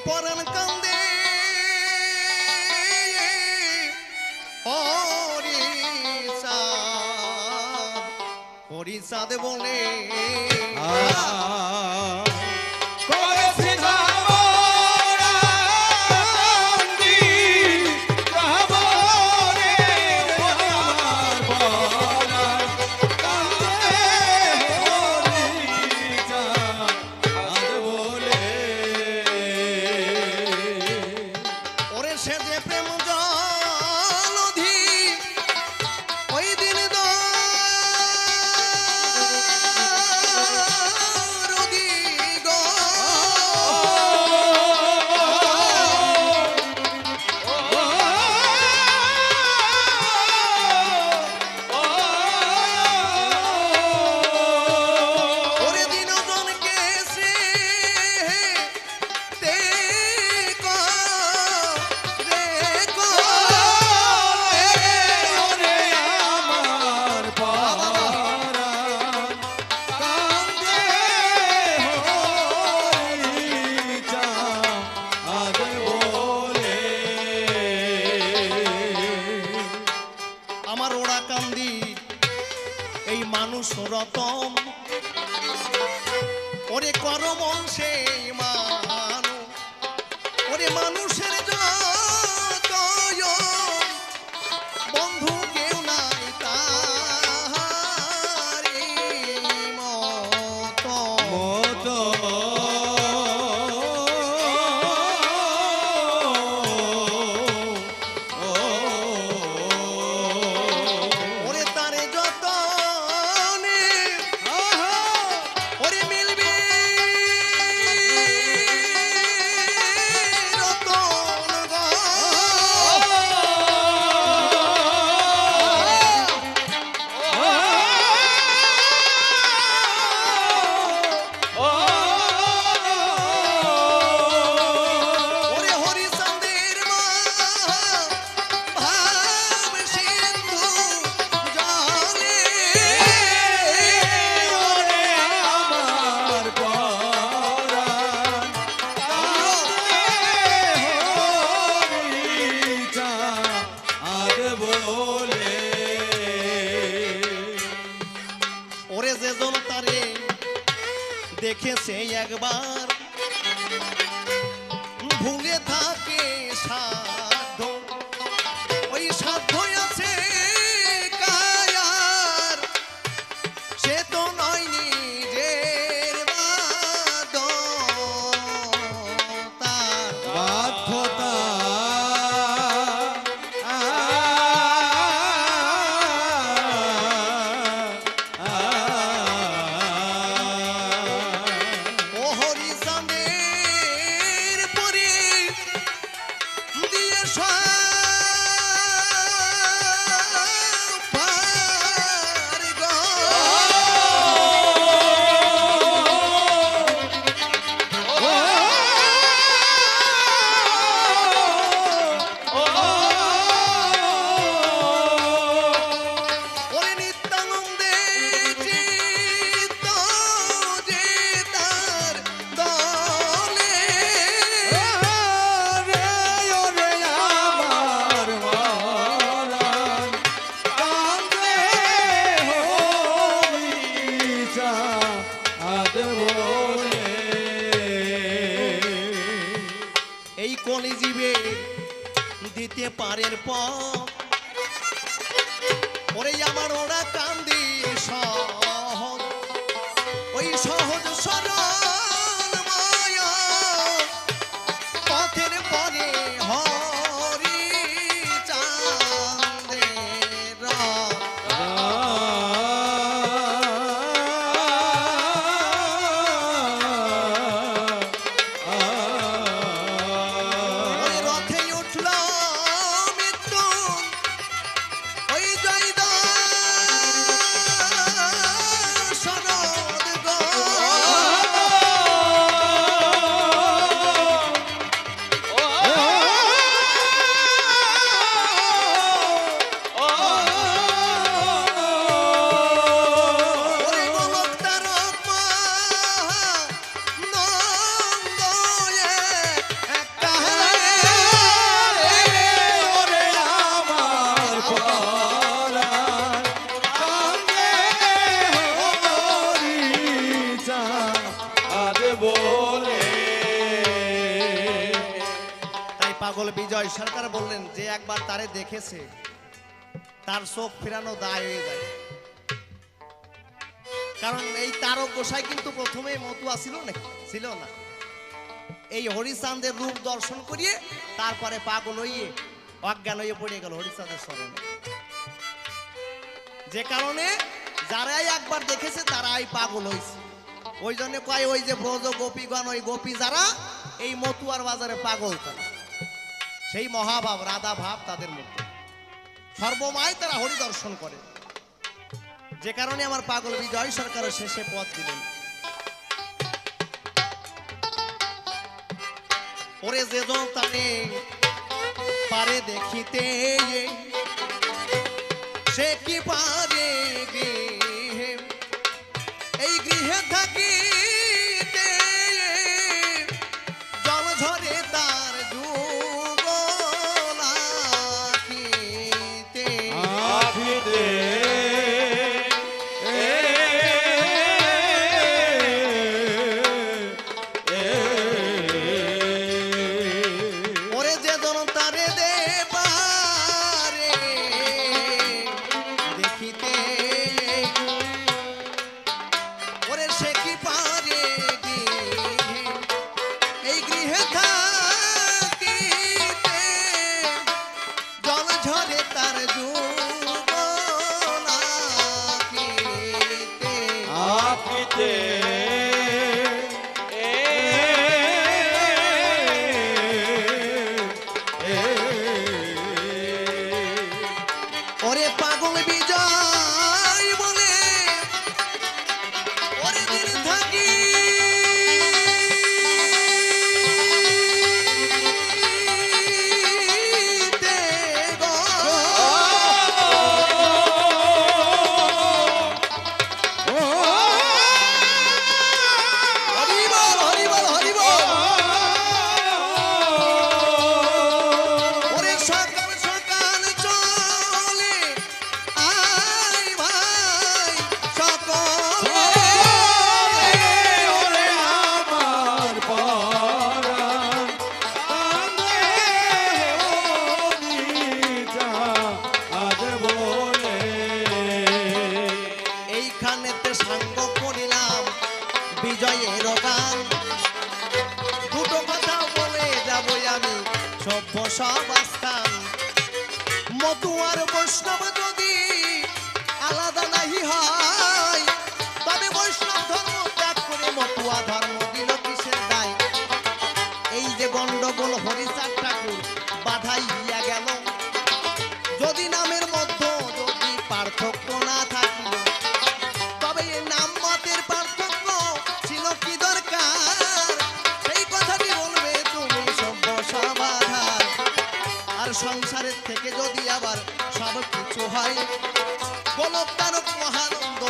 পরাণ কান্দে হরিচাঁদ বলে রতন ওরে করমন সেই মানু ওরে মানুষের যত বন্ধু কেউ নাই তার মতো দেখেছে একবার ভুলে থাকে সাধ্য ওই সাধ্য আছে কায়ার সে তো নয় নিজের বাধ্যতা এই কলিজীবে দিতে পারের পর ওরে আমার ওরা কান্দি সহজ ওই সহজ সরল মায়া পথের পরে বলে। তাই পাগল বিজয় সরকার বললেন যে একবার তারে দেখেছে তার চোখ ফেরানো দায় হয়ে যায়। কারণ এই তারক গোসাই কিন্তু প্রথমে মতুয়া ছিল নাকি? ছিল না। এই হরিচাঁদের রূপ দর্শন করিয়ে তারপরে পাগল হইয়ে অজ্ঞান হয়ে পড়ে গেল হরিচাঁদের স্মরণে। যে কারণে যারাই একবার দেখেছে তারাই পাগল হয়েছে। ওই জন্য কয় ওই যে ব্রজ গোপীগণ, ওই গোপী যারা এই মতুয়ার বাজারে পাগল, তারা সেই মহাভাব রাধা ভাব তাদের মধ্যে সর্বময় তারা হরি দর্শন করে। যে কারণে আমার পাগল বিজয় সরকারের শেষে পথ দিলেন, ওরে যে তানে পারে দেখিতে সে কি পারে গৃহে, এই গৃহে থাকিতে জল ঝরে তার যুগল আখিতে। আখিতে ওরে যে জন তারে দে পারে দেখিতে, ওরে সে কি পারে গৃহে, এই গৃহে থাকিতে জল ঝরে তার যুগল আখিতে। আখিতে ওরে পাগল বিজয় বলে ওরে দিন থাকি ওরে সকাল সকাল চলে আই ভাই সকলে। ওরে আমার পরাণ কান্দে হরিচা আজ বলে। এইখানেতে সাঙ্গ করিলাম বিজয়ের গান, দুটো কথা বলে যাবই আমি সভ্য সব আস্থান। মতুয়ার বৈষ্ণব যদি আলাদা নাহি হয়, তবে বৈষ্ণব ধর্ম ত্যাগ করে মতুয়া ধর্ম দিল কিসের দায়? এই যে গন্ডগোল হরিচাঁদ ঠাকুর বাধাইয়া গেল, যদি নামের মধ্যে যদি পার্থক্য না থাকিল, তবে এই নাম মতের পার্থক্য ছিল কি দরকার? সেই কথাটি বলবে তুমি সভ্য সমাধান। আর সংসারের থেকে যদি আবার সব কিছু হয়, গোলক তারক মহানন্দ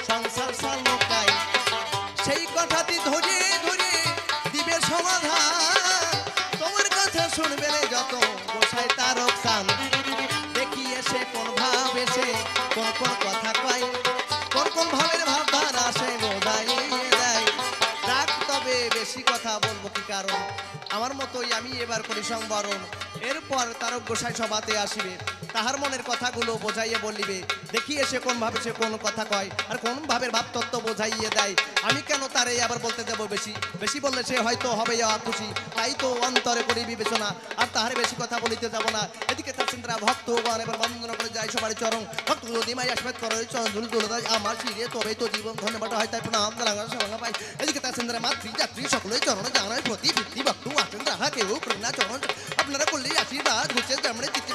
সংসার সালকায়, সেই কথাটি ধরে ধরে দিবে সমাধান। তোমার কথা শুনবে রে যত গোসাই তারক চান, দেখি এসে কোন ভাব এসে কোন কোন কথা কয়, কোন কোন ভাবের ভাবধার আসে বোধাইয়ে দেয়। রাগ তবে বেশি কথা বলবো কি কারণ? আমার মতোই আমি এবার করি সংবরণ। এরপর তারক গোসাই সভাতে আসিবে, তাহার মনের কথাগুলো বোঝাইয়ে বলিবে, দেখি এসে কোন ভাবে সে কোন কথা কয় আর কোন ভাবের ভাবতত্ত্ব বোঝাইয়ে দেয়। আমি কেন তারে আবার বলতে দেবো বেশি? বেশি বললে সে হয়তো হবে খুশি, তাই তো অন্তরে করি বিবেচনা, আর তাহার বেশি কথা বলিতে যাব না। এদিকে তার চিন্তা ভক্তগণ এবার বন্দনা করে যায় সবার চরণ, ভক্ত যদি মাই আশীর্বাদ করে চরণ ধুল তুলে দেয় আমার শিরে, তবে তো জীবন ধন্যবাদ হয়, তাই প্রণাম সবাই পাই। এদিকে তার চিন্তা মাতৃ যাত্রী সকলে চরণ জানায় প্রতি বৃত্তি ভক্ত আছেন, তাহা কেউ প্রেরণা চরণ আপনারা করলেই আশীর্বাদ হচ্ছে যেমন চিত্তে